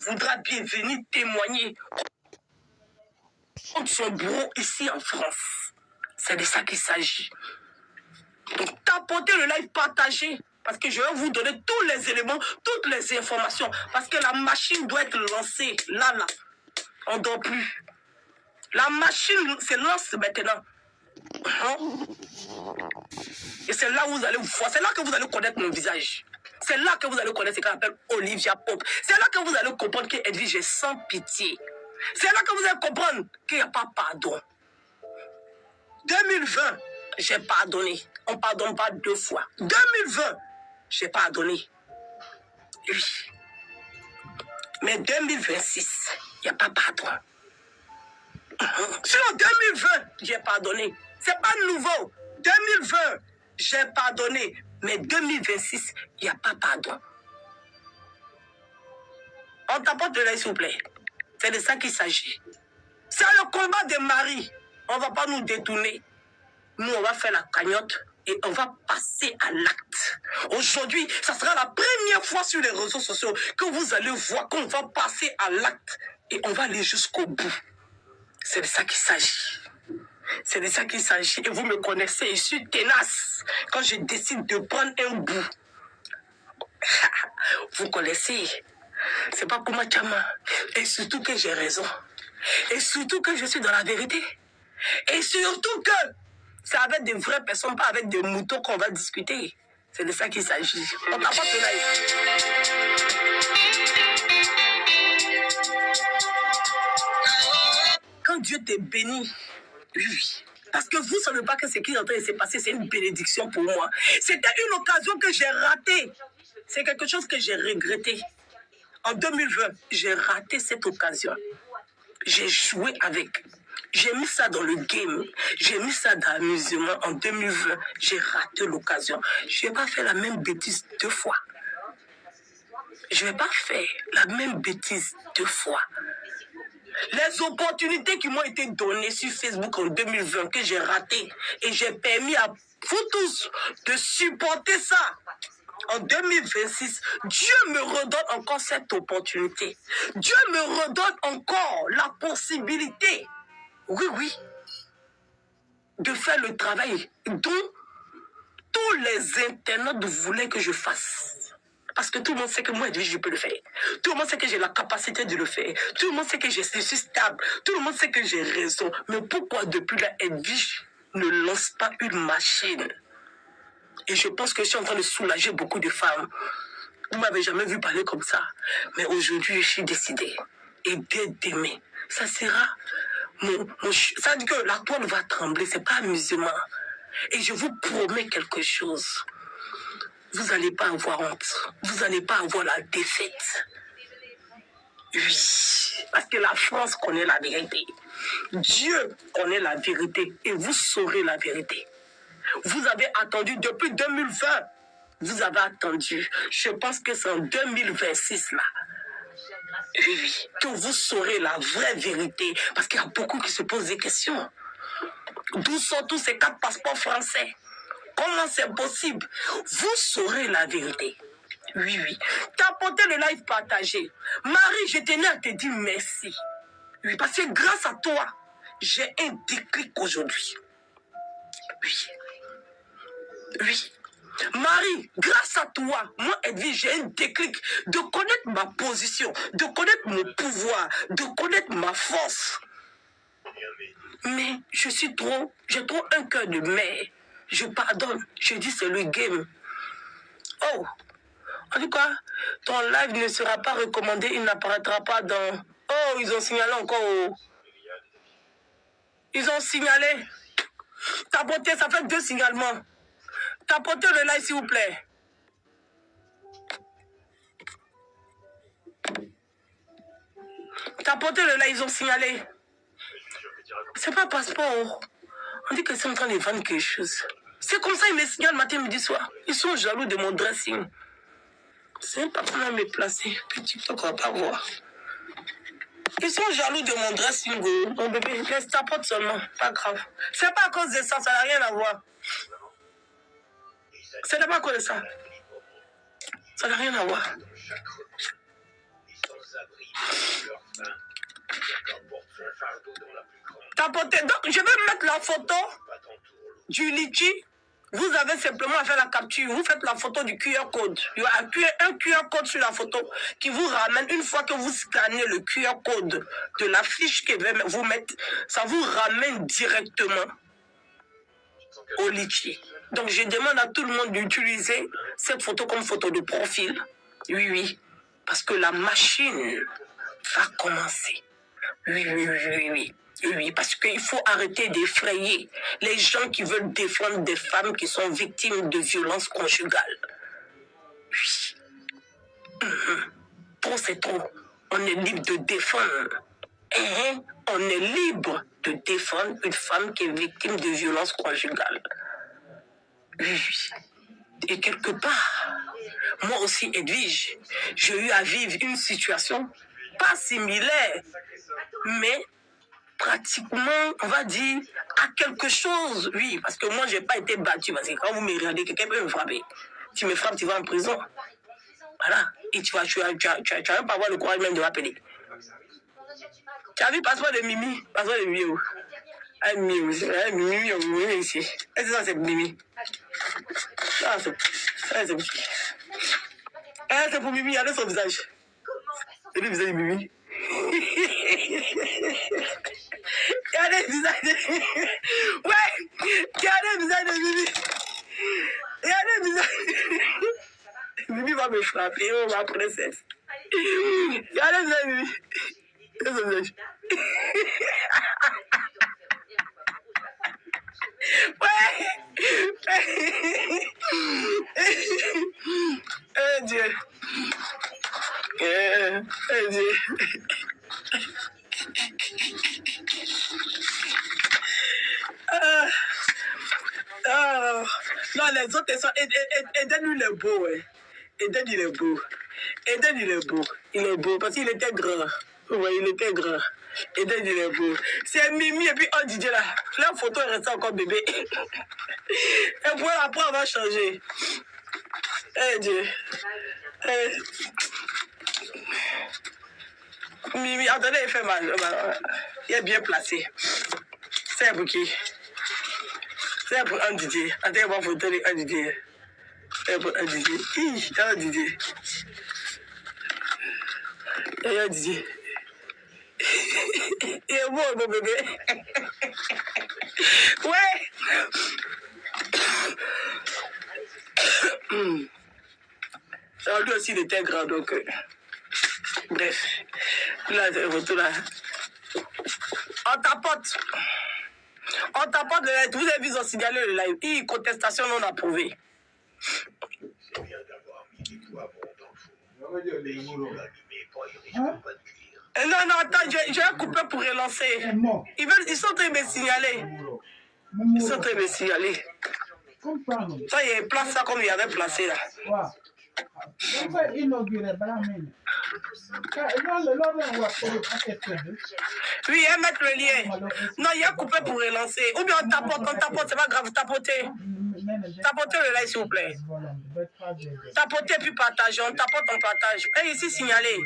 voudra bien venir témoigner contre son bureau ici en France. C'est de ça qu'il s'agit. Donc, tapotez le live, partagez. Parce que je vais vous donner tous les éléments, toutes les informations. Parce que la machine doit être lancée. Là. On ne dort plus. La machine se lance maintenant. Et c'est là où vous allez voir. C'est là que vous allez connaître mon visage. C'est là que vous allez connaître ce qu'on appelle Olivia Pope. C'est là que vous allez comprendre que Edwige est sans pitié. C'est là que vous allez comprendre qu'il n'y a pas pardon. 2020, j'ai pardonné. On ne pardonne pas 2 fois. 2020, j'ai pardonné. Oui. Mais 2026, il n'y a pas pardon. Sur 2020, j'ai pardonné. C'est pas nouveau. 2020, j'ai pardonné. Mais 2026, il n'y a pas pardon. On t'apporte de l'aide, s'il vous plaît. C'est de ça qu'il s'agit. C'est le combat des maris. On ne va pas nous détourner. Nous, on va faire la cagnotte et on va passer à l'acte. Aujourd'hui, ça sera la première fois sur les réseaux sociaux que vous allez voir qu'on va passer à l'acte et on va aller jusqu'au bout. C'est de ça qu'il s'agit. C'est de ça qu'il s'agit. Et vous me connaissez, je suis tenace. Quand je décide de prendre un bout, vous connaissez. C'est pas pour ma chama. Et surtout que j'ai raison. Et surtout que je suis dans la vérité. Et surtout que c'est avec des vraies personnes, pas avec des moutons qu'on va discuter. C'est de ça qu'il s'agit. On t'apporte le live. Quand Dieu te bénit, oui. Parce que vous ne savez pas que ce qui est en train de se passer, c'est une bénédiction pour moi. C'était une occasion que j'ai ratée. C'est quelque chose que j'ai regretté. En 2020, j'ai raté cette occasion. J'ai joué avec. J'ai mis ça dans le game. J'ai mis ça dans l'amusement. En 2020, j'ai raté l'occasion. Je ne vais pas faire la même bêtise 2 fois. Je ne vais pas faire la même bêtise 2 fois. Les opportunités qui m'ont été données sur Facebook en 2020 que j'ai ratées et j'ai permis à vous tous de supporter ça. En 2026, Dieu me redonne encore cette opportunité. Dieu me redonne encore la possibilité, oui, de faire le travail dont tous les internautes voulaient que je fasse. Parce que tout le monde sait que moi, je peux le faire. Tout le monde sait que j'ai la capacité de le faire. Tout le monde sait que je suis stable. Tout le monde sait que j'ai raison. Mais pourquoi depuis là, Edwige ne lance pas une machine? Et je pense que je suis en train de soulager beaucoup de femmes. Vous ne m'avez jamais vu parler comme ça. Mais aujourd'hui, je suis décidée. Et dès demain, ça sera ça veut dire que la toile va trembler. Ce n'est pas amusement. Et je vous promets quelque chose. Vous n'allez pas avoir honte. Vous n'allez pas avoir la défaite. Oui, parce que la France connaît la vérité. Dieu connaît la vérité et vous saurez la vérité. Vous avez attendu depuis 2020. Vous avez attendu. Je pense que c'est en 2026 là. Oui, que vous saurez la vraie vérité. Parce qu'il y a beaucoup qui se posent des questions. D'où sont tous ces 4 passeports français? Comment c'est possible? Vous saurez la vérité. Oui. Tapotez le live, partagé. Marie, je tenais à te dire merci. Oui, parce que grâce à toi, j'ai un déclic aujourd'hui. Oui. Marie, grâce à toi, moi, Edwige, j'ai un déclic de connaître ma position, de connaître mon pouvoir, de connaître ma force. Mais j'ai trop un cœur de mère. Je pardonne. Je dis c'est le game. Oh, en tout cas, ton live ne sera pas recommandé. Il n'apparaîtra pas dans... Oh, ils ont signalé encore. Ils ont signalé. Tapotez, ça fait 2 signalements. Tapotez le live, s'il vous plaît. Tapotez le live, ils ont signalé. C'est pas passeport. On dit que c'est en train de vendre quelque chose. C'est comme ça, ils me signalent matin, midi, soir. Ils sont jaloux de mon dressing. C'est pas comment me placer. Petit peu qu'on va pas voir. Ils sont jaloux de mon dressing. Mon bébé, laisse tapote seulement. Pas grave. C'est pas à cause de ça, ça n'a rien à voir. Ce n'est pas à cause de ça. Ça n'a rien à voir. Tapotez. Donc, je vais mettre la photo du litchi. Vous avez simplement à faire la capture. Vous faites la photo du QR code. Il y a un QR code sur la photo qui vous ramène. Une fois que vous scannez le QR code de la fiche que vous mettre, ça vous ramène directement au litchi. Donc, je demande à tout le monde d'utiliser cette photo comme photo de profil. Oui, oui. Parce que la machine va commencer. Oui, oui, oui, oui, oui. Oui, parce qu'il faut arrêter d'effrayer les gens qui veulent défendre des femmes qui sont victimes de violences conjugales. Oui. Trop, c'est trop. On est libre de défendre. On est libre de défendre une femme qui est victime de violences conjugales. Oui. Et quelque part, moi aussi, Edwige, j'ai eu à vivre une situation pas similaire, mais pratiquement, on va dire, à quelque chose. Oui, parce que moi, je n'ai pas été battue. Parce que quand vous me regardez, quelqu'un peut me frapper. Tu me frappes, tu vas en prison. Voilà. Et tu vas même pas avoir le courage même de m'appeler. Tu as vu passeport de Mimi? Passeport de Mimi. Ah, Mimi, ici. Est-ce que ça, c'est Mimi? Ça, c'est pour Mimi, regardez son visage. C'est le visage de Mimi. Regardez le visage de Mimi. Ouais, regardez le visage de Mimi. Regardez le visage. Mimi va me frapper, oh ma princesse. Regardez le visage de Mimi. Regardez son visage. Ouais. Oh Dieu. Oh Dieu. Non, les autres sont. Eden, il est beau, ouais. Eden, il est beau. Eden, il est beau. Il est beau parce qu'il était grand. Ouais, il était grand. Eden, il est beau. C'est Mimi et puis oh Didier là. La photo est restée encore bébé. Et puis après, on va changer. Eh Dieu. Mimi, attendez, il fait mal. Il est bien placé. C'est pour qui? C'est pour un Didier. Attendez, on va photo de un Didier. C'est pour un Didier. Un Didier. Et un Didier. Il est beau, mon bébé. Ouais. Lui aussi, il était grand, donc. Bref. Là, c'est retour là. On tapote. On tapote le live. Vous avez vu, ils ont signalé le live. Contestation non approuvée. C'est bien d'avoir mis des doigts dans le four. Non, attends, je vais couper pour relancer. Ils sont en train de me signaler. Ils sont en train de me signaler. Ça, il y a une place là comme il y avait placé là. Oui, elle met le lien. Non, il y a coupé pour relancer. Ou bien on tapote, c'est pas grave, tapotez. Tapotez le live, s'il vous plaît. Tapotez puis partagez, on tapote, on partage. Et ici, signalez.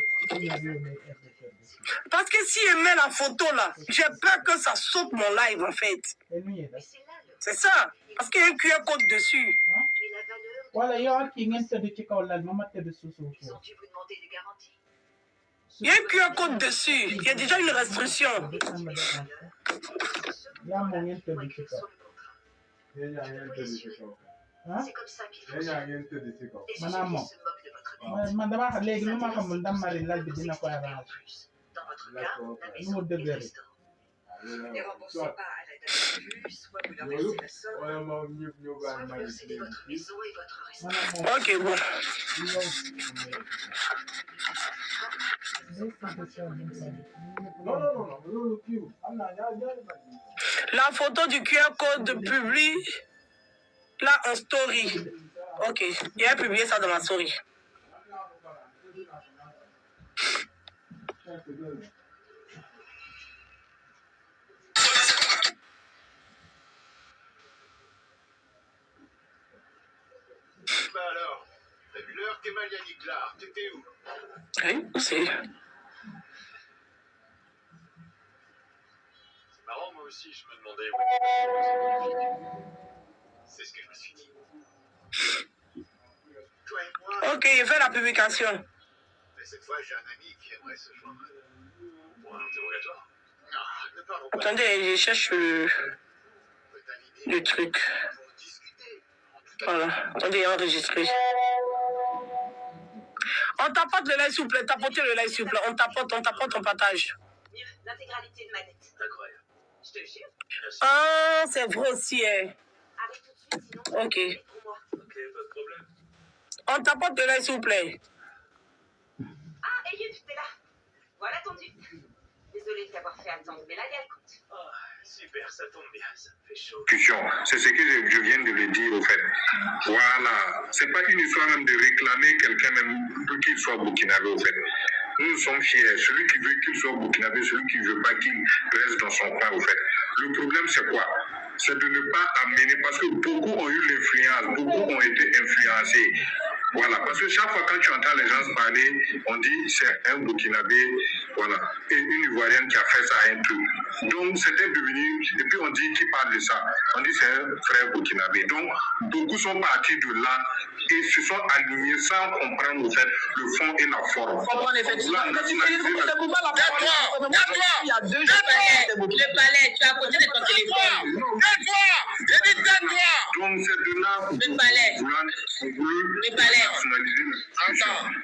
Parce que si elle met la photo là, j'ai peur que ça saute mon live en fait. C'est ça. Parce qu'il y a un QR code dessus. Il y a un QR code dessus. Il y a déjà une restriction. C'est comme ça qu'il faut. Et ce se moque de votre vie. Dans votre cas, la maison est le restaurant. Ne remboursez pas à la date prévue, soit vous leur versez la somme, soit vous leur cédez votre maison et votre restaurant. Ok, bon. La photo du QR code publie là en story. Ok, il a publié ça dans ma story. Bah alors, t'as vu l'heure, t'es mal Yannick Glar, t'étais où? Oui, c'est. aussi, je me demandais où était. C'est ce que je me suis dit. Toi et moi. Ok, je fais la publication. Mais cette fois, j'ai un ami qui aimerait se joindre. Pour un interrogatoire. Non, ne parlons pas. Attendez, je cherche le truc. Pour discuter. Voilà, attendez, enregistrer. On tapote le live, s'il vous plaît. Tapotez le live, s'il vous plaît. On tapote, on partage. L'intégralité de ma dette. Incroyable. Je te le jure. Merci. Ah, c'est vrai aussi, hein. Arrête tout de suite, sinon. Ok. C'est pour moi. Ok, pas de problème. On tapote le live, s'il vous plaît. Ah, Eliud, t'es là. Voilà ton dû. Désolée de t'avoir fait attendre, mais là, il y a le compte. Ah, super, ça tombe bien, ça me fait chaud. C'est ce que je viens de le dire au fait. Voilà. C'est pas une histoire même de réclamer quelqu'un même pour qu'il soit burkinabé au fait. Nous sommes fiers. Celui qui veut qu'il soit burkinabé, celui qui ne veut pas qu'il reste dans son coin au fait. Le problème c'est quoi? C'est de ne pas amener, parce que beaucoup ont eu l'influence, beaucoup ont été influencés. Voilà, parce que chaque fois quand tu entends les gens parler, on dit c'est un Burkinabé, voilà, et une Ivoirienne qui a fait ça à un truc. Donc c'était devenu, et puis on dit qui parle de ça, on dit c'est un frère Burkinabé. Donc beaucoup sont partis de là et se sont alignés sans comprendre au fait le fond et la forme. Comprendre effectivement. C'est pour moi la parole. Il y a deux jours. Le palais, tu es à côté de ton téléphone. Donc c'est de là Le palais. qu'on voulait Le palais. nationaliser la discussion.